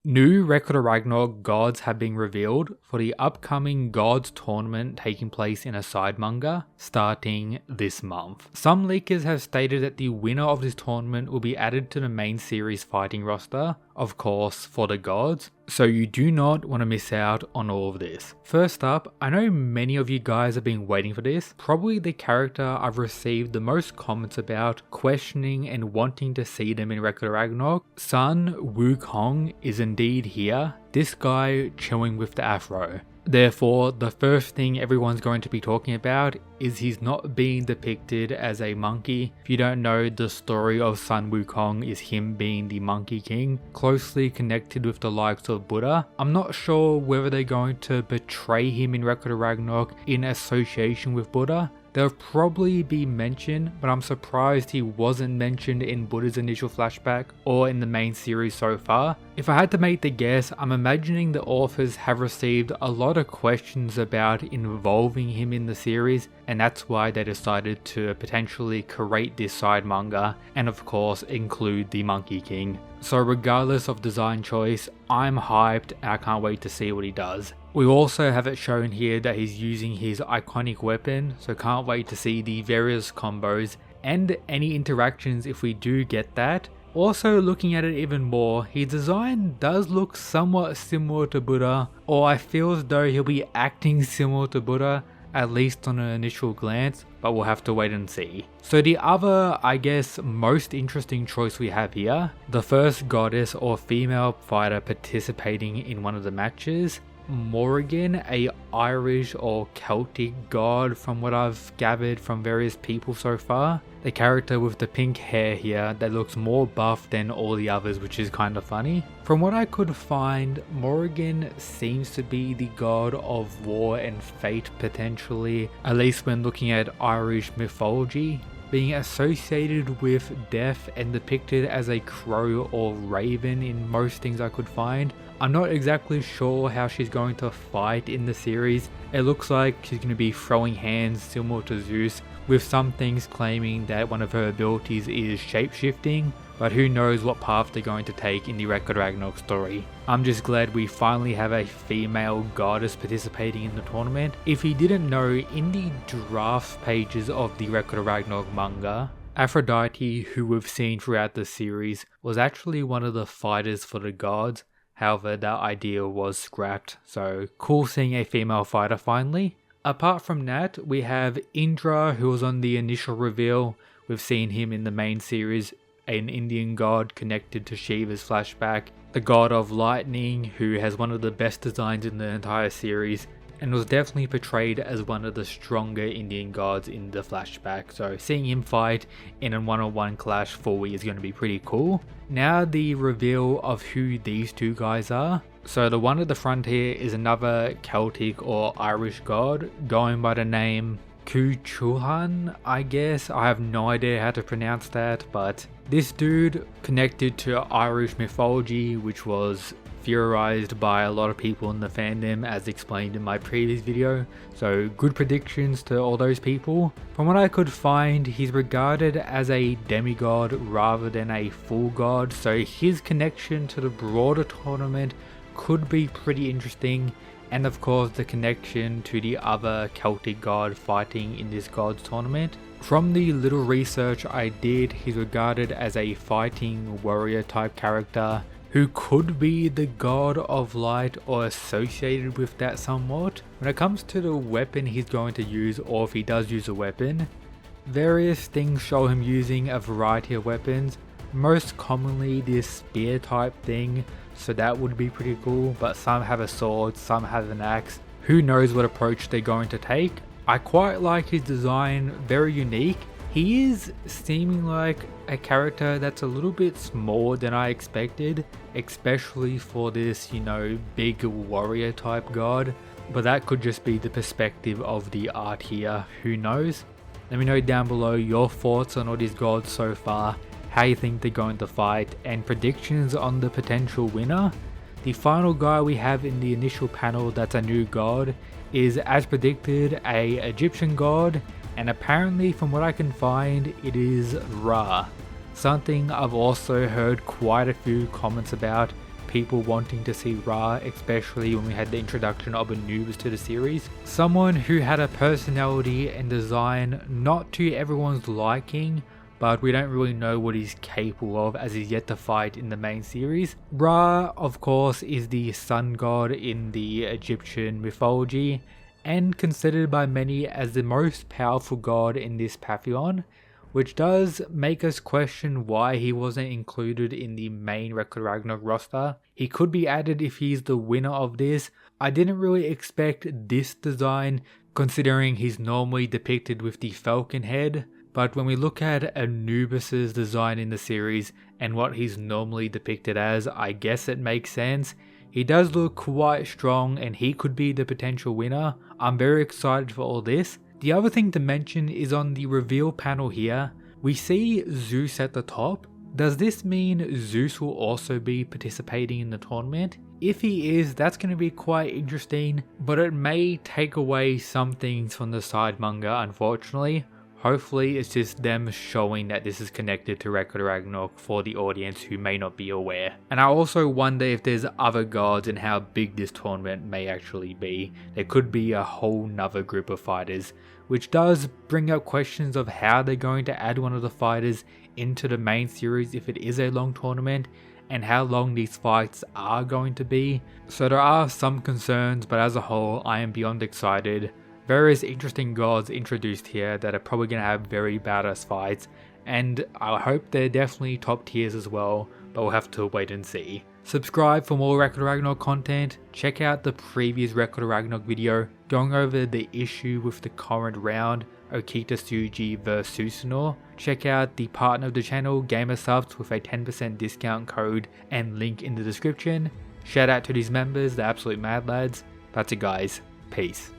New Record of Ragnarok gods have been revealed for the upcoming gods tournament taking place in a side manga starting this month. Some leakers have stated that the winner of this tournament will be added to the main series fighting roster, of course for the gods, so you do not want to miss out on all of this. First up, I know many of you guys have been waiting for this, probably the character I've received the most comments about, questioning and wanting to see them in Record of Ragnarok. Son Wukong is indeed here, this guy chilling with the afro. Therefore, the first thing everyone's going to be talking about is he's not being depicted as a monkey. If you don't know, the story of Sun Wukong is him being the Monkey King, closely connected with the likes of Buddha. I'm not sure whether they're going to portray him in Record of Ragnarok in association with Buddha. They'll probably be mentioned, but I'm surprised he wasn't mentioned in Buddha's initial flashback or in the main series so far. If I had to make the guess, I'm imagining the authors have received a lot of questions about involving him in the series, and that's why they decided to potentially create this side manga and of course include the Monkey King. So regardless of design choice, I'm hyped and I can't wait to see what he does. We also have it shown here that he's using his iconic weapon, so can't wait to see the various combos and any interactions if we do get that. Also looking at it even more, his design does look somewhat similar to Buddha, or I feel as though he'll be acting similar to Buddha, at least on an initial glance, but we'll have to wait and see. So the other, I guess, most interesting choice we have here, the first goddess or female fighter participating in one of the matches, Morrigan, a Irish or Celtic god from what I've gathered from various people so far. The character with the pink hair here that looks more buff than all the others, which is kind of funny. From what I could find, Morrigan seems to be the god of war and fate potentially, at least when looking at Irish mythology, being associated with death and depicted as a crow or raven in most things I could find. I'm not exactly sure how she's going to fight in the series. It looks like she's going to be throwing hands similar to Zeus, with some things claiming that one of her abilities is shapeshifting, but who knows what path they're going to take in the Record of Ragnarok story. I'm just glad we finally have a female goddess participating in the tournament. If you didn't know, in the draft pages of the Record of Ragnarok manga, Aphrodite, who we've seen throughout the series, was actually one of the fighters for the gods. However, that idea was scrapped, so cool seeing a female fighter finally. Apart from that, we have Indra, who was on the initial reveal. We've seen him in the main series, an Indian god connected to Shiva's flashback. The god of lightning, who has one of the best designs in the entire series, and was definitely portrayed as one of the stronger Indian gods in the flashback, so seeing him fight in a one-on-one clash fully is going to be pretty cool. Now the reveal of who these two guys are. So the one at the front here is another Celtic or Irish god going by the name Kuchulhan, I guess. I have no idea how to pronounce that, but this dude connected to Irish mythology, which was theorized by a lot of people in the fandom as explained in my previous video, so good predictions to all those people. From what I could find, he's regarded as a demigod rather than a full god, so his connection to the broader tournament could be pretty interesting, and of course the connection to the other Celtic god fighting in this gods tournament. From the little research I did, he's regarded as a fighting warrior type character who could be the god of light or associated with that somewhat. When it comes to the weapon he's going to use, or if he does use a weapon, various things show him using a variety of weapons, most commonly this spear type thing, so that would be pretty cool, but some have a sword, some have an axe. Who knows what approach they're going to take. I quite like his design, very unique. He is seeming like a character that's a little bit smaller than I expected, especially for this, big warrior type god, but that could just be the perspective of the art here, who knows. Let me know down below your thoughts on all these gods so far, how you think they're going to fight, and predictions on the potential winner. The final guy we have in the initial panel that's a new god is, as predicted, a Egyptian god, and apparently from what I can find it is Raah. Something I've also heard quite a few comments about people wanting to see Raah, especially when we had the introduction of Anubis to the series. Someone who had a personality and design not to everyone's liking, but we don't really know what he's capable of as he's yet to fight in the main series. Raah, of course, is the sun god in the Egyptian mythology and considered by many as the most powerful god in this pantheon, which does make us question why he wasn't included in the main Record Ragnarok roster. He could be added if he's the winner of this. I didn't really expect this design considering he's normally depicted with the falcon head, but when we look at Anubis's design in the series and what he's normally depicted as, I guess it makes sense. He does look quite strong and he could be the potential winner. I'm very excited for all this. The other thing to mention is on the reveal panel here, we see Zeus at the top. Does this mean Zeus will also be participating in the tournament? If he is, that's going to be quite interesting, but it may take away some things from the side manga, unfortunately. Hopefully it's just them showing that this is connected to Record Ragnarok for the audience who may not be aware. And I also wonder if there's other gods and how big this tournament may actually be. There could be a whole nother group of fighters, which does bring up questions of how they're going to add one of the fighters into the main series if it is a long tournament, and how long these fights are going to be. So there are some concerns, but as a whole I am beyond excited. Various interesting gods introduced here that are probably going to have very badass fights, and I hope they're definitely top tiers as well, but we'll have to wait and see. Subscribe for more Record Ragnarok content. Check out the previous Record Ragnarok video going over the issue with the current round, Okita Tsuji vs Susanoo. Check out the partner of the channel, Gamersubs, with a 10% discount code and link in the description. Shout out to these members, the absolute mad lads. That's it guys, peace.